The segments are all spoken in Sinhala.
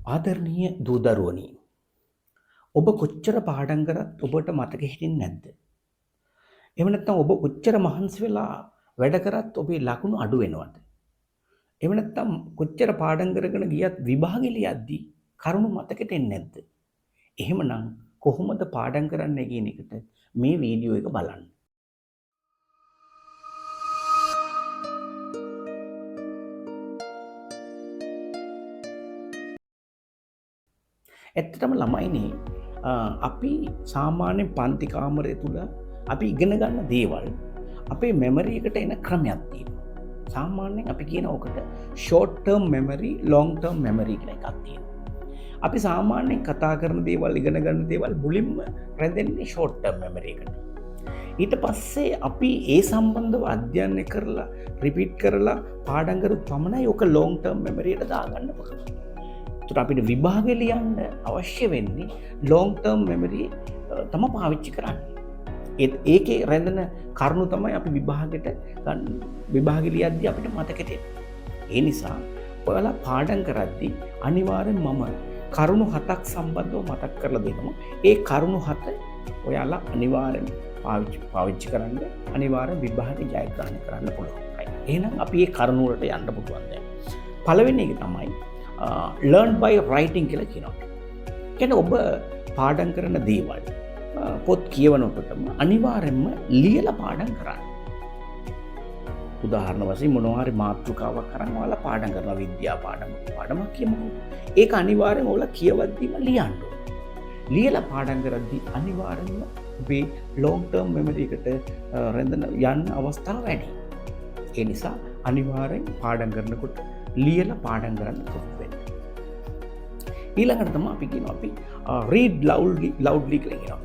ආදරණීය දූ දරුවනි, ඔබ කොච්චර පාඩම් කරත් ඔබට මතක හිටින්නේ නැද්ද? එහෙම නැත්නම් ඔබ කොච්චර මහන්සි වෙලා වැඩ කරත් ඔබේ ලකුණු අඩු වෙනවද? එහෙම නැත්නම් කොච්චර පාඩම් කරගෙන ගියත් විභාගෙ ලියද්දී කරුණු මතකෙට එන්නේ නැද්ද? එහෙමනම් කොහොමද පාඩම් කරන්නේ කියන එකට මේ වීඩියෝ එක බලන්න. ඇත්තටම ළමයිනේ අපි සාමාන්‍යයෙන් පන්ති කාමරය තුල අපි ඉගෙන ගන්න දේවල් අපේ මෙමරි එකට එන ක්‍රමයක් තියෙනවා. සාමාන්‍යයෙන් අපි කියන ඔකට short term memory, long term memory කියලා එකක් තියෙනවා. අපි සාමාන්‍යයෙන් කතා කරන දේවල්, ඉගෙන ගන්න දේවල් මුලින්ම රැඳෙන්නේ ෂෝට් ටර්ම් මෙමරි එකට. ඊට පස්සේ අපි ඒ සම්බන්ධව අධ්‍යයනය කරලා, රිපීට් කරලා පාඩම් කරුත් පමණයි ඔක ලොං ටර්ම් මෙමරි එකට දාගන්න පුළුවන්. අපිට විභාග ලියන්න අවශ්‍ය වෙන්නේ ලොං ටර්ම් මෙමරි තමයි පාවිච්චි කරන්නේ. ඒකේ රැඳෙන කරුණු තමයි අපි විභාගෙට ගන්න. විභාග ලියද්දී අපිට මතකෙට එන්නේ. ඒ නිසා ඔයාලා පාඩම් කරද්දී අනිවාර්යෙන් මම කරුණු 7ක් සම්බන්ධව මතක් කරලා දෙනවා. ඒ කරුණු 7 ඔයාලා අනිවාර්යෙන් පාවිච්චි කරන්න, අනිවාර්යෙන් විභාගෙ ජයග්‍රහණය කරන්න පුළුවන්. එහෙනම් අපි මේ කරුණු වලට යන්න පුළුවන් දැන්. පළවෙනි එක තමයි learn by writing කියලා කියනවා. කියන්නේ ඔබ පාඩම් කරන දේවල් පොත් කියවනකොටම අනිවාර්යයෙන්ම ලියලා පාඩම් කරන්න. උදාහරණ වශයෙන් මොනවා හරි මාතෘකාවක් අරන් ඔයාලා පාඩම් කරනවා, විද්‍යා පාඩමක් කියමුකෝ. ඒක අනිවාර්යයෙන්ම ඔයාලා කියවද්දිම ලියන්න ඕන. ලියලා පාඩම් කරද්දී අනිවාර්යයෙන්ම ඔබේ long term memory එකට රැඳෙන යන්න අවස්ථා වැඩි. ඒ නිසා අනිවාර්යෙන් පාඩම් කරනකොට ලියලා පාඩම් කරන්න පුරුදු වෙන්න. ඊළඟට තමයි අපි කියනවා අපි read loudly කියලා කියනවා.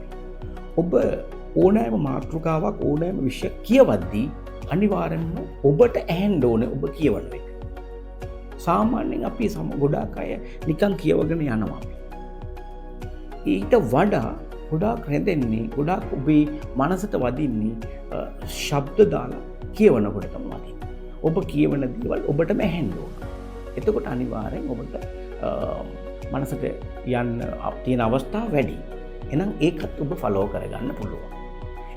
ඔබ ඕනෑම මාතෘකාවක්, ඕනෑම විෂයක් කියවද්දී අනිවාර්යෙන්ම ඔබට ඇහෙන්න ඕනේ ඔබ කියවන එක. සාමාන්‍යයෙන් අපි ගොඩාක් අය නිකන් කියවගෙන යනවා. ඊට වඩා ගොඩාක් රැඳෙන්නේ, ගොඩාක් ඔබේ මනසට වදින්නේ ශබ්ද දාලා කියවනකොට තමයි. ඔබ කියවන දේවල් ඔබටම ඇහෙන්න ඕන. එතකොට අනිවාර්යෙන් ඔබට මනසට යන්න තියෙන අවස්ථා වැඩි. එහෙනම් ඒකත් ඔබ ෆලෝ කරගන්න පුළුවන්.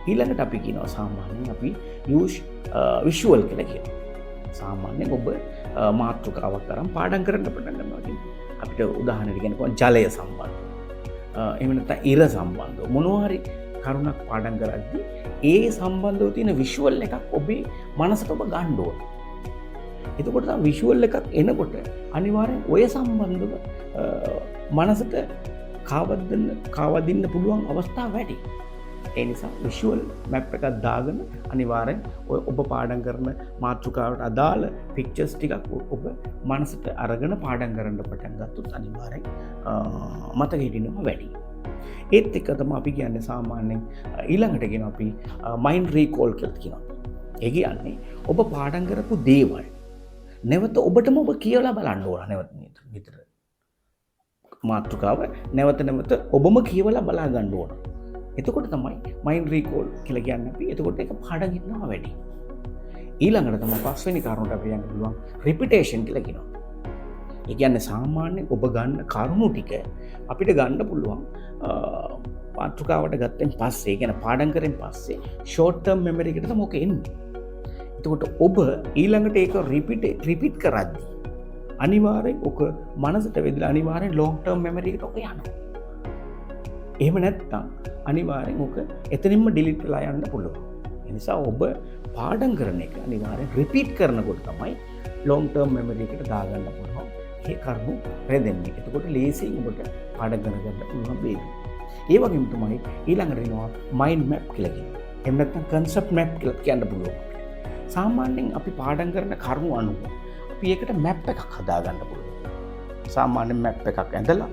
ඊළඟට අපි කියනවා සාමාන්‍යයෙන් අපි use visual කියලා කියනවා. සාමාන්‍යයෙන් ඔබ මාතෘකාවක් අරන් පාඩම් කරන්න පටන් ගන්නවා කියන්නේ. අපිට උදාහරණයක් කියනකොට ජලය සම්බන්ධ. එහෙම නැත්නම් ඉර සම්බන්ධව මොනවා හරි කරුණක් පාඩම් කරද්දී ඒ සම්බන්ධව තියෙන විෂුවල් එකක් ඔබේ මනසට ඔබ ගන්න ඕන. එතකොට තමයි විෂුවල් එකක් එනකොට අනිවාර්යෙන් ඔය සම්බන්ධව මනසට කාවදින්න පුළුවන් අවස්ථා වැඩි. ඒ නිසා විෂුවල් මැප් එකක් දාගෙන අනිවාර්යෙන් ඔබ පාඩම් කරන මාතෘකාවට අදාළ පික්චර්ස් ටිකක් ඔබ මනසට අරගෙන පාඩම් කරන්න පටන් ගත්තොත් අනිවාර්යෙන් මතක හිටිනවා වැඩි. ඒත් එක්ක තමයි අපි කියන්නේ සාමාන්‍යයෙන් ඊළඟට කියන අපි මයින්ඩ් රීකෝල් කියලා කියනවා. ඒ කියන්නේ ඔබ පාඩම් කරපු දේවල් නැවත ඔබටම ඔබ කියලා බලන්න ඕන. නැවත නිතර මාතෘකාව නැවත ඔබම කියවලා බලා ගන්න ඕන. එතකොට තමයි මයින්ඩ් රීකෝල් කියලා කියන්නේ අපි. එතකොට ඒක පාඩම් ඉන්නවා වැඩි. ඊළඟට තමයි පස්වෙනි කාරණාවට අපි යන්න පුළුවන් රිපිටේෂන් කියලා කියනවා. ඒ කියන්නේ සාමාන්‍යයෙන් ඔබ ගන්න කරුණු ටික අපිට ගන්න පුළුවන් මාතෘකාවට ගත්තෙන් පස්සේ, කියන පාඩම් කරෙන් පස්සේ ෂෝට් ටර්ම් මෙමරි එකට තමයි ඔක එන්නේ. එතකොට ඔබ ඊළඟට ඒක රිපීට් කරද්දී අනිවාර්යෙන් ඔක මනසට වෙදලා අනිවාර්යෙන් ලොං ටර්ම් මෙමරි එකට ඔක යනවා. එහෙම නැත්නම් අනිවාර්යෙන් ඔක එතනින්ම ඩිලීට් වෙලා යන්න පුළුවන්. ඒ නිසා ඔබ පාඩම් කරන එක අනිවාර්යෙන් රිපීට් කරනකොට තමයි ලොං ටර්ම් මෙමරි එකට දාගන්න පුළුවන්. ඒ කරුණු රැඳෙන්නේ. එතකොට ලේසියෙන් ඔබට පාඩම් කරගන්න පුළුවන් වේවි. ඒ වගේම තමයි ඊළඟට එනවා මයින්ඩ් මැප් කියලා කියනවා. එහෙම නැත්නම් කන්සෙප්ට් මැප් කියලා කියන්න පුළුවන්. සාමාන්‍යයෙන් අපි පාඩම් කරන කරුණු අනුව අපි ඒකට මැප් එකක් හදාගන්න පුළුවන්. සාමාන්‍ය මැප් එකක් ඇඳලා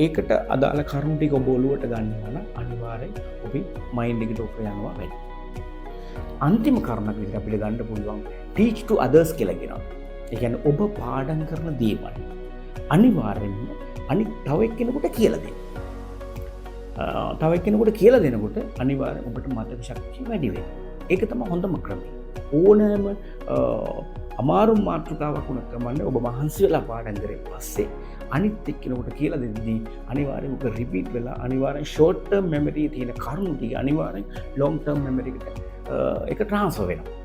ඒකට අදාළ කරුණු ටික ඔබ ඔලුවට ගන්නවා නම් අනිවාර්යෙන් ඔබේ මයින්ඩ් එකට ඔක යනවා වැඩි. අන්තිම කරුණක් විදිහට අපිට ගන්න පුළුවන් teach to others කියලා කියනවා. ඒ කියන්නේ ඔබ පාඩම් කරන දේවල් අනිවාර්යෙන්ම තව එක්කෙනෙකුට කියලා දෙන්න. තව එක්කෙනෙකුට කියලා දෙනකොට අනිවාර්යෙන් ඔබට මතක ශක්තිය වැඩි වෙනවා. ඒක තමයි හොඳම ක්‍රමය. ඕනෑම අමාරු මාතෘකාවක් වුණ කමන්නේ ඔබ මහන්සි වෙලා පාඩම් කරේ පස්සේ අනිත් එක්කෙනෙකුට කියලා දෙද්දී අනිවාර්යෙන් ඔබ රිපීට් වෙලා අනිවාර්යෙන් ෂෝට් ටර්ම් මෙමරි තියෙන කරුණු ටික අනිවාර්යෙන් ලොන්ග් ටර්ම් මෙමරි එකට ඒක ට්‍රාන්ස්ෆර් වෙනවා.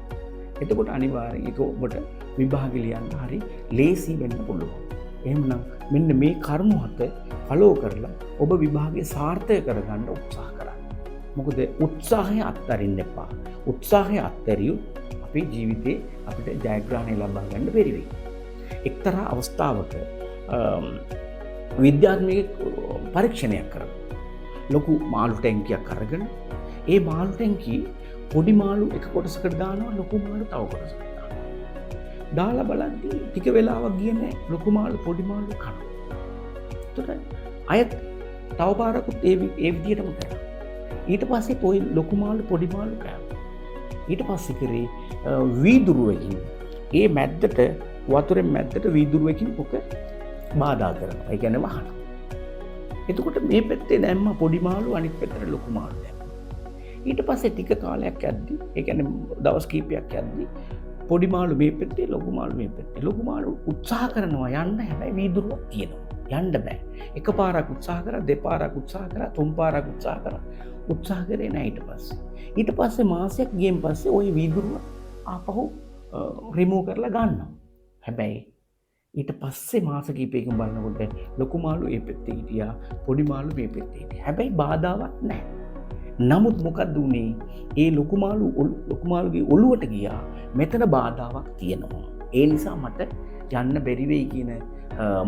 එතකොට අනිවාර්යෙන් ඒක ඔබට විභාගෙ ලියන්න හරි ලේසි වෙන්න පුළුවන්. එහෙමනම් මෙන්න මේ කරුණු හත ෆලෝ කරලා ඔබ විභාගය සාර්ථක කරගන්න උත්සාහ කරන්න. මොකද උත්සාහය අත්හරින්න එපා. උත්සාහය අත්හැරියොත් අපේ ජීවිතේ අපිට ජයග්‍රහණය ලබා ගන්න බැරි වෙයි. එක්තරා අවස්ථාවක විද්‍යාත්මක පරීක්ෂණයක් කරනවා. ලොකු මාළු ටැංකියක් අරගෙන ඒ මාළු ටැංකිය පොඩි මාළු එක කොටසකට දානවා, ලොකු මාළු තව කොටසකට දානවා. දාලා බලද්දී ටික වෙලාවක් ගියේ නැහැ, ලොකු මාළු පොඩි මාළු කනවා. එතකොට අයත් තව පාරකුත් ඒ විදිහටම කරා. ඊට පස්සේ පොයි ලොකු මාළු පොඩි මාළු කෑවා. ඊට පස්සේ කරේ වීදුරුවකින් ඒ මැද්දට වතුරෙන් මැද්දට වීදුරුවකින් පොක බාධා කරනවා. ඒ කියන්නේ වහනවා. එතකොට මේ පැත්තේ දැම්ම පොඩි මාළු, අනිත් පැත්තට ලොකු මාළු දැම්මා. ඊට පස්සේ ටික කාලයක් යද්දි, ඒ කියන්නේ දවස් කීපයක් යද්දි පොඩි මාළු මේ පැත්තේ, ලොකු මාළු මේ පැත්තේ. ලොකු මාළු උත්සාහ කරනවා යන්න, හැබැයි වීදුරුවක් තියෙනවා. යන්න බෑ. එක පාරක් උත්සාහ කරා, දෙපාරක් උත්සාහ කරා, තුන් පාරක් උත්සාහ කරා. උත්සාහ කරේ නැහැ ඊට පස්සේ. ඊට පස්සේ මාසයක් ගියන් පස්සේ ওই වීදුරුව ආපහු රිමූව් කරලා ගන්නවා. හැබැයි ඊට පස්සේ මාස කිහිපයකින් බලනකොට ලොකු මාළු ඒ පැත්තේ හිටියා, පොඩි මාළු මේ පැත්තේ හිටියා. හැබැයි බාධාවක් නැහැ. නමුත් මොකක්ද උනේ? ඒ ලොකු මාළුගේ ඔළුවට ගියා. මෙතන බාධාවක් තියෙනවා. ඒ නිසා මට යන්න බැරි වෙයි කියන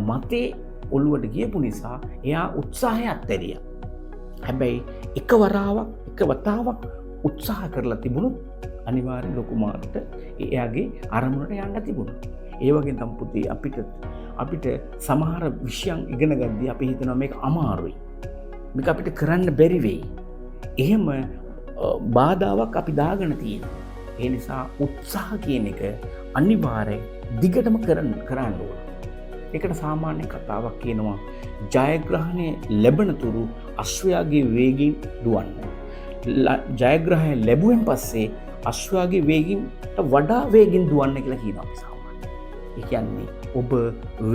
මතේ ඔළුවට ගියපු නිසා එයා උත්සාහය අත්හැරියා. හැබැයි එක වතාවක් උත්සාහ කරලා තිබුණොත් අනිවාර්යෙන් ලොකු මාළුට එයාගේ අරමුණට යන්න තිබුණා. ඒ වගේ තමයි පුතේ අපිට සමහර විෂයන් ඉගෙන ගද්දී අපි හිතනවා මේක අමාරුයි. මේක අපිට කරන්න බැරි වෙයි. එහෙම බාධාවක් අපි දාගෙන තියෙනවා. ඒ නිසා උත්සාහ කියන එක අනිවාර්යෙන් දිගටම කරන්න ඕන. ඒකට සාමාන්‍ය කතාවක් කියනවා ජයග්‍රහණය ලැබෙන තුරු අශ්වයාගේ වේගයෙන් දුවන්න. ජයග්‍රහණය ලැබුවෙන් පස්සේ අශ්වයාගේ වේගින්ට වඩා වේගින් දුවන්න කියලා කියනවා අපි සාමාන්‍යයෙන්. ඒ කියන්නේ ඔබ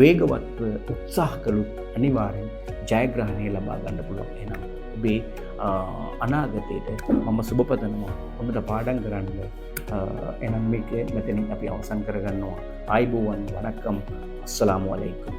වේගවත්ව උත්සාහ කළොත් අනිවාර්යෙන් ජයග්‍රහණය ලබා ගන්න පුළුවන්. එහෙනම් ඔබේ අනාගතයට මම සුබ පතනවා. ඔබට පාඩම් කරන්න. එහෙනම් මේක මෙතනින් අපි අවසන් කරගන්නවා. ආයිබෝවන්, වණක්කම්, අස්සලාමු අලයිකුම්.